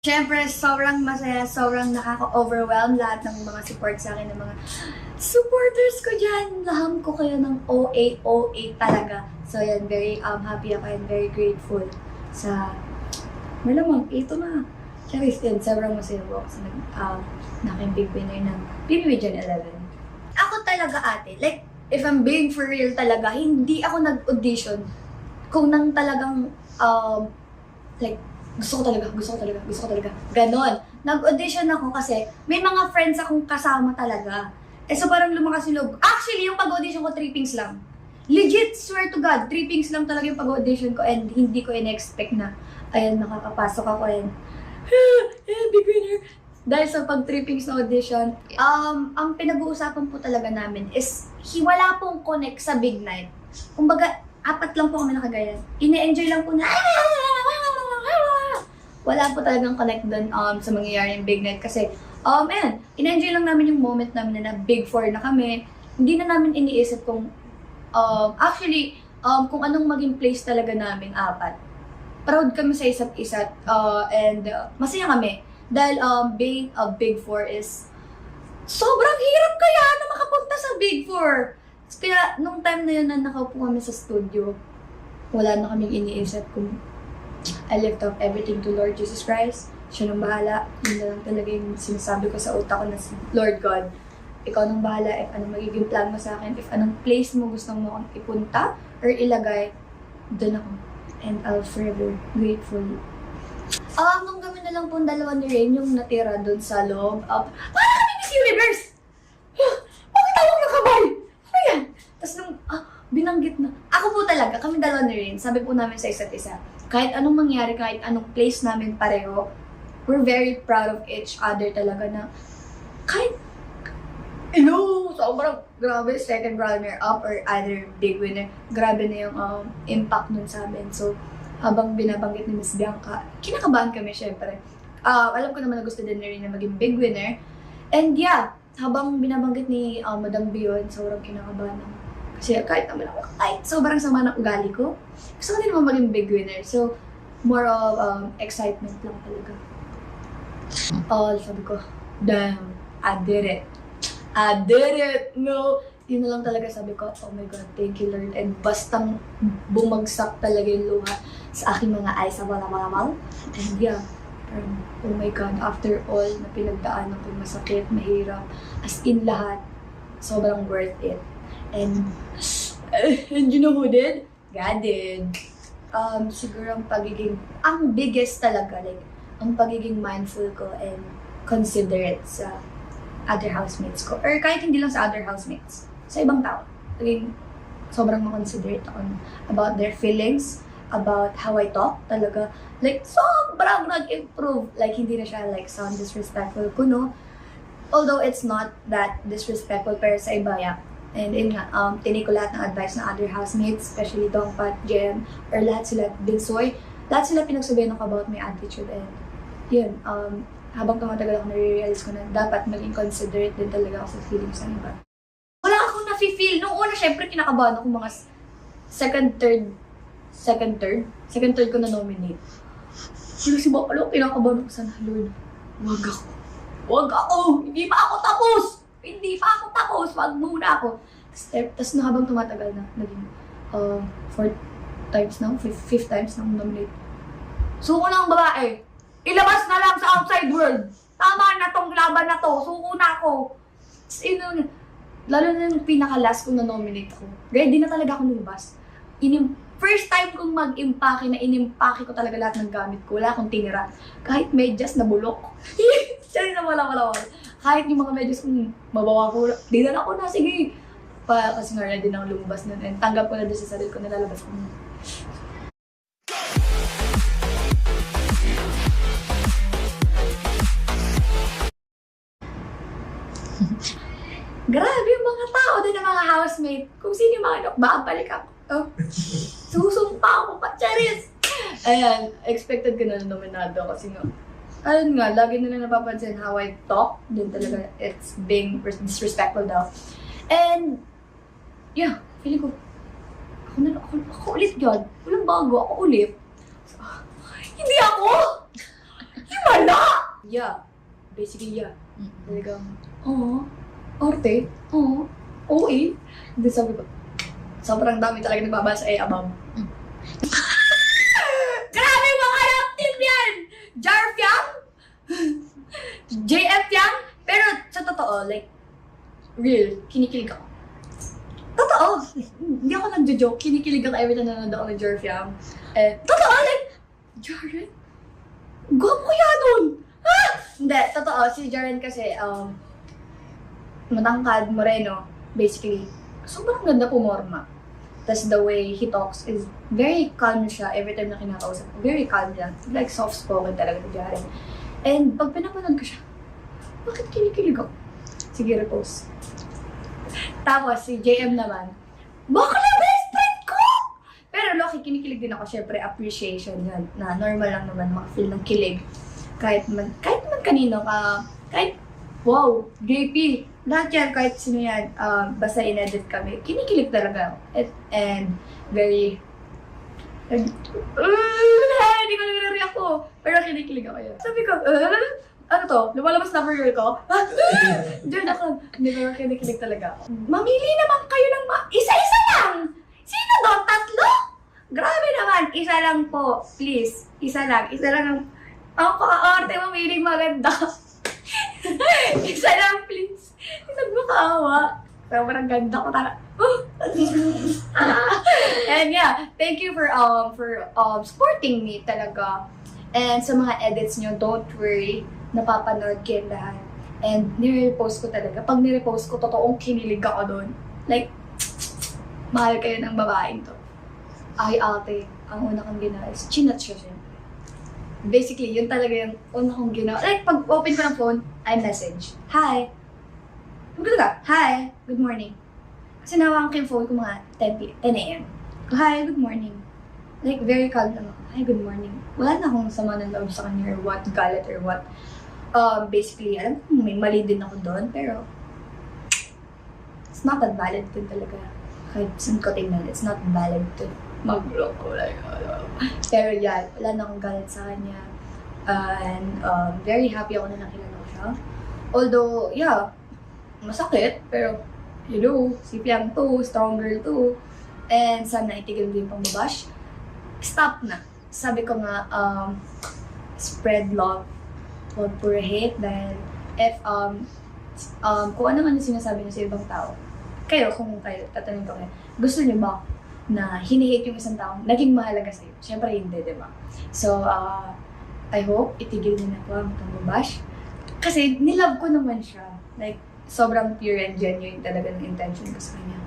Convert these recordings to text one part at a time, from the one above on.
Siyempre, sobrang masaya, sobrang nakaka-overwhelm lahat ng mga support sa akin, ng mga supporters ko dyan. Laham ko kayo ng OA talaga. So yan, very happy ako and very grateful sa malamang, ito na. Charis din, sobrang masaya po ako sa naking big winner ng PBB Gen 11. Ako talaga ate, like, if I'm being for real talaga, hindi ako nag-audition kung nang talagang, like, gusto ko talaga. Ganon. Nag-audition ako kasi may mga friends akong kasama talaga. So parang lumakas yung loob. Actually, yung pag-audition ko, 3 pings lang. Legit, swear to God, 3 pings lang talaga yung pag-audition ko and hindi ko in-expect na, ayun, nakakapasok ako and, big winner. Dahil sa pag 3 pings na audition, ang pinag-uusapan po talaga namin is, wala pong connect sa Big Night. Kumbaga, 4 lang po kami nakagaya. Ine-enjoy lang po na, wala po talagang connect dun sa mangyayaring Big Night kasi, ayan, in-enjoy lang namin yung moment namin na Big 4 na kami. Hindi na namin iniisip kung, kung anong maging place talaga namin, 4. Proud kami sa isa't isa and masaya kami. Dahil being a Big 4 is sobrang hirap kaya na makapunta sa Big 4. Kaya nung time na yun na nakaupo kami sa studio, wala na kaming iniisip kung I lift up everything to Lord Jesus Christ. Siya nang bahala. Yun na lang talaga yung sinasabi ko sa utak ko na si Lord God. Ikaw nang bahala if anong magiging plan mo sa akin, if anong place mo gusto mo akong ipunta or ilagay, doon ako. And I'll forever grateful. Nung kami na lang pong dalawa ni Rain yung natira doon sa loob. Para kami Miss Universe! Bakit tawag na kabay? Ano yan? Tapos nung binanggit na. Ako po talaga, kami dalawa ni Rain, sabi po namin sa isa't isa, kahit anong mangyari, kahit anong place namin pareho, we're very proud of each other talaga na kahit sobrang grabe, second runner-up or either big winner, grabe na yung impact nun sa amin. So, habang binabanggit ni Miss Bianca, kinakabahan kami syempre. Alam ko naman na gusto din na rin na maging big winner. And yeah, habang binabanggit ni Madam Bion, sobrang kinakabahan ako. Kasi kahit naman ako, kahit sobrang sama ng ugali ko, gusto ko din naman maging big winner. So, more of excitement lang talaga. Sabi ko, damn, I did it! No! Yun na lang talaga sabi ko, oh my God, thank you Lord. And bastang bumagsak talaga yung luha sa aking mga eyes sa malamang. And yeah, oh my God, after all na pinagdaanan ko, masakit, mahirap, as in lahat, sobrang worth it. And you know who did? God did. Siguro ang biggest talaga, like, ang pagiging mindful ko and considerate sa other housemates ko. Or kahit hindi lang sa other housemates, sa ibang tao. Laging sobrang makonsiderate ako about their feelings, about how I talk talaga. Like, sobrang nag-improve. Like, hindi na siya like sound disrespectful ko, no? Although it's not that disrespectful, pero sa iba, yeah. And yun nga, tinig ko lahat ng advice ng other housemates, especially Dongpat, Jem, or lahat sila, Binsoy. Lahat sila pinagsabihan ako about my attitude. And yun, habang tumatagal ako, nare-realize ko na dapat maging considerate din talaga ako sa feelings ng iba. Wala akong nafe-feel. Nung una, syempre, kinakabahan ako mga second, third ko na nominate. Pero si Bakalo, kinakabahan ako sana, Lord, wag ako, hindi pa ako tapos, wag muna ako. Tapos na habang tumatagal na, naging 4 times na, 5th times na nominate. Suko na ang babae. Ilabas na lang sa outside world. Tama na tong laban na to. Suko na ako. Lalo na yung pinaka-last kong na-nominate ako. Ready na talaga ako nilabas. First time kong mag-impake na inimpake ko talaga lahat ng gamit ko. Wala akong tinira. Kahit medyas na bulok. Sorry na wala. Kahit yung mga medyas kong mabawa ko, di na ako na, sige. Kasi nga ready na ako lumabas nun. And tanggap ko na doon sa sarili ko, nalalabas ko na. Grabe yung mga tao din ng mga housemate. Kung sino yung mga anak, babalik ako. Susumpa ako pa, Charis! Ayan, expected ko na nominado kasi nga, ayun nga, lagi nila napapansin how I talk. Din talaga, it's being disrespectful daw. And, yeah, feeling ko, ako ulit yun. Walang bago, ako ulit. Hindi ako! Himala! si Kia. Talagang, arte, OA. Hindi sabi ko, sobrang dami talaga nagbabasa abang. Grabe mga active yan! Jarfiang! JF yang! Pero sa totoo, like, real, kinikilig ako. Totoo! Hindi ako nagjo-joke, kinikilig ako every time nanonood ako ng Jarfiang. Totoo, like, Jaren? Gwapo kaya nun! Ha? Hindi, totoo, si Jaren kasi, matangkad, moreno, basically, sobrang ganda pumorma. Tapos the way he talks is very calm siya every time na kinakausap. Very calm lang. Like soft-spoken talaga si Jaren. And pag pinapanood ko siya, bakit kinikilig ako? Sige, repost. Tapos si JM naman, bakla best friend ko! Pero Loki, kinikilig din ako. Syempre, appreciation yan. Na normal lang naman maka-feel ng kilig. Kahit man kanino ka, kahit, wow, JP, lahat yan, kahit sino yan, basta in-edit kami, kinikilig talaga ako. And very, hindi ko nagre-react ko, pero kinikilig ako yun. Sabi ko, ano to? Lumalabas na for ko? Diyan ako, hindi ko kinikilig talaga ako. Mamili naman kayo ng isa-isa lang! Sino doon? Tatlo? Grabe naman, isa lang po, please. Isa lang ang paka-arte, mamiling maganda. Isa lang, please. Nagmakaawa. Sobrang ganda ko talaga. And yeah, thank you for supporting me talaga. And sa mga edits nyo, don't worry, napapanood kayo lahat. And nire-repost ko talaga. Pag nire-repost ko, totoong kinilig ako doon. Like, mahal kayo ng babaeng to. Ay, ate, ang una kong ginawa is chinat siya. Basically, yun talaga yung una kong ginawa. Like, pag open ko ng phone, I message. Hi. Good ka? Hi. Good morning. Kasi nawakan ko yung phone ko mga 10 a.m. Hi, good morning. Like, very calm lang ako. Hi, good morning. Wala na akong sama ng loob sa kanya or what, galit or what. Basically, alam ko, may mali din ako doon, pero it's not that valid din talaga. Kahit saan ko tingnan, it's not valid to magloko. Like, pero yan, wala na akong galit sa kanya. And very happy ako na nakilala ko siya. Although, yeah, masakit, pero you know, si Piang to, stronger to. And sana itigil din pang babash. Stop na. Sabi ko nga, spread love, huwag puro hate, dahil if, kung ano man yung sinasabi niyo sa ibang tao, kung kayo, tatanungin ko kayo, gusto niyo ba na hinihate yung isang taong naging mahalaga sa'yo? Siyempre hindi, di ba? So, I hope itigil niyo na po ang pambabash. Kasi nilove ko naman siya. Like, sobrang pure and genuine talaga ng intention ko sa kanya.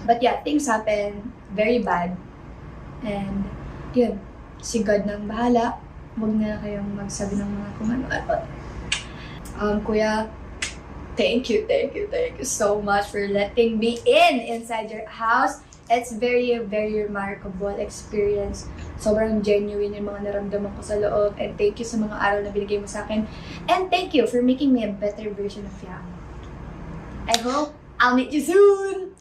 But yeah, things happen very bad. And, yun, si God nang bahala. Huwag na kayong magsabi ng mga kung ano. Kuya, thank you so much for letting me inside your house. It's very, very remarkable experience. Sobrang genuine yung mga naramdaman ko sa loob. And thank you sa mga araw na binigay mo sa akin. And thank you for making me a better version of Fiang. I hope I'll meet you soon!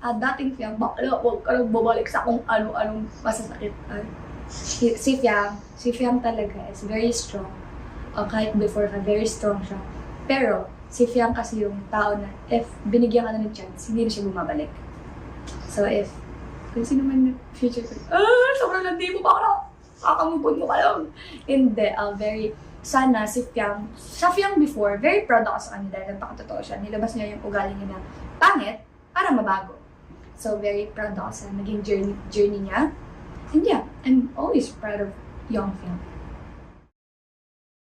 Dating Fiang, bakla, huwag ka nang babalik sa kung ano-anong masasakit. Si Fiang talaga is very strong. Kahit before ka, very strong siya. Pero, si Fiang kasi yung tao na if binigyan ka na ng chance, hindi na siya bumabalik. So if, kung sino man yung future ko, sobrang landi mo ba ako? Kakamupon mo ka lang. Hindi, sana si Fiang, sa Fiang before, very proud ako sa kanya dahil napakatotoo siya. Nilabas niya yung ugali niya na pangit para mabago. So very proud ako sa naging journey niya. And yeah, I'm always proud of young Fiang.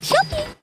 Shopee!